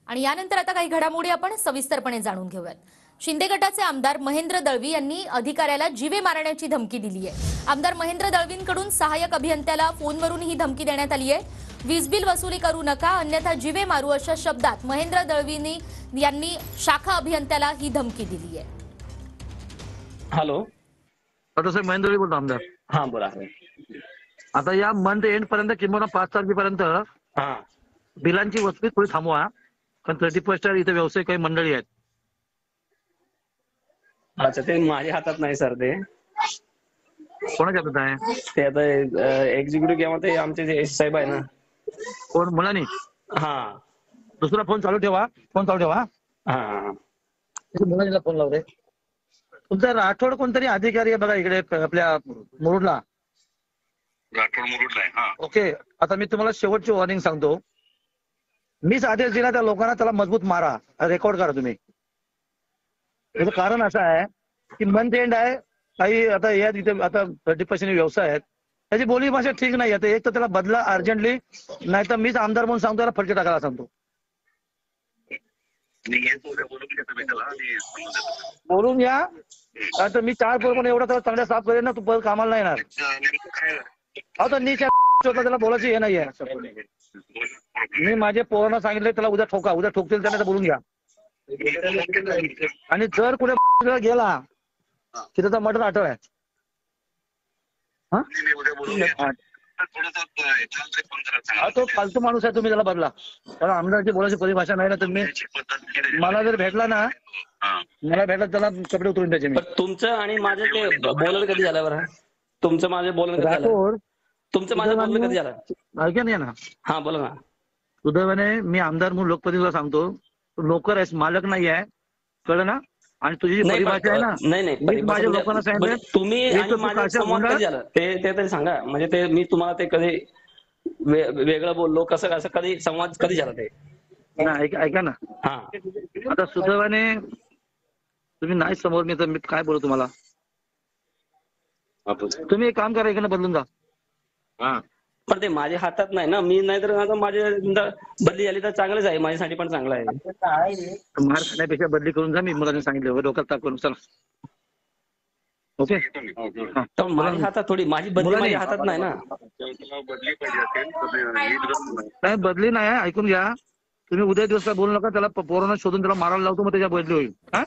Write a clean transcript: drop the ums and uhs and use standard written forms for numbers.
आणि यानंतर आता काही घडामोडी आपण सविस्तरपणे जाणून घेऊयात। शिंदे गटाचे आमदार महेंद्र दळवी यांनी अधिकाऱ्याला जीवे मारण्याची धमकी दिली आहे। आमदार महेंद्र दळवींकडून सहाय्यक अभियंत्याला फोनवरून ही धमकी देण्यात आली आहे। वीज बिल वसुली करू नका अन्यथा जीवे मारू अशा शब्दात महेंद्र दळवी यांनी शाखा अभियंत्याला ही धमकी दिली आहे। हॅलो साहेब महेंद्र दळवी बोलतो आमदार। हा बोला। आता या मंथ एंड पर्यंत किंवा 5 तारखेपर्यंत हा बिलांची वसुली थोडी थांबवा, कारण 31 इथे व्यावसायिक काही मंडळी आहेत। अच्छा, ते माझ्या हातात नाही सर। ते कोणाच्या हातात आहे? ते आता एक्झिक्युटिव्ह किंवा ते आमचे जे साहेब आहे ना। कोण मुलांनी? हा दुसरा फोन चालू ठेवा, फोन चालू ठेवा। हा मुलांना फोन लाव रे। तुमचा राठोड कोणतरी अधिकारी आहे बघा इकडे आपल्या मुरुडला। राठोड मुरुडला आहे। हा ओके, आता मी तुम्हाला शेवटची वॉर्निंग सांगतो। मीच आदेश दिला त्या लोकांना, त्याला मजबूत मारा, रेकॉर्ड करा तुम्ही। त्याचं कारण असं आहे की मंथ एंड आहे, काही आता या तिथे आता 30% व्यवसाय आहेत, त्याची बोली भाषा ठीक नाही आहे। एक तर त्याला बदला अर्जंटली, नाही तर मीच आमदार म्हणून सांगतो त्याला फटके टाकायला सांगतो। बोलून घ्या, तर मी 4 पोर एवढा त्याला चांगल्या साफ करेन ना, तू परत कामाला नाही येणार। आता नीच्या त्याला बोलायची हे नाहीये। मी माझे पोरांना सांगितले त्याला उद्या ठोका, उद्या ठोकतील त्याला, तर बोलून घ्या। आणि जर कुठे गेला की त्याचा मर्डर आठव आहे। तो फालतू माणूस आहे, तुम्ही त्याला बदला। त्याला आमदारची बोलायची परिभाषा नाही ना। तुम्ही मला जर भेटला ना, मला भेटला त्याला कपडे उतरून द्यायचे मी। तुमचं आणि माझं ते बोलणं कधी झालं बरं? तुमचं माझं बोलणं कधी झालं? तुमचं माझं बोलणं कधी झालं? ऐका नाही ना, हा बोला ना। सुदैवाने मी आमदार म्हणून लोकप्रतिनिधीला सांगतो, तू नोकर आहेस, मालक नाही आहे, कळलं ना? आणि तुझी जी परिभाषा आहे ना, नाही माझ्या लोकांना सांगितलं तुम्ही आणि माझं संवाद कधी झालं ते तरी सांगा। म्हणजे ते मी तुम्हाला ते कधी वेगळं बोललो, कसं कसं कधी संवाद कधी झाला ते? ऐका ना, हा आता सुदैवाने तुम्ही नाही समोर, मी तर मी काय बोलू तुम्हाला। तुम्ही एक काम करा, इकडे बदलून जा। पण ते माझ्या हातात नाही ना। मी नाही तर आता माझ्या बदली झाली तर चांगलंच आहे, माझ्यासाठी पण चांगलं आहे। मार खाण्यापेक्षा बदली करून जा, मी मुलांनी सांगितलं डोक्यात ताप करून। चला ओके। तर माझ्या हातात थोडी, माझी बदली माझ्या हातात नाही ना। नाही बदली नाही आहे, ऐकून घ्या। तुम्ही उद्या दिवस बोलू नका, त्याला पोरांना शोधून त्याला मारायला लावतो, मग त्याच्या बदली होईल। हा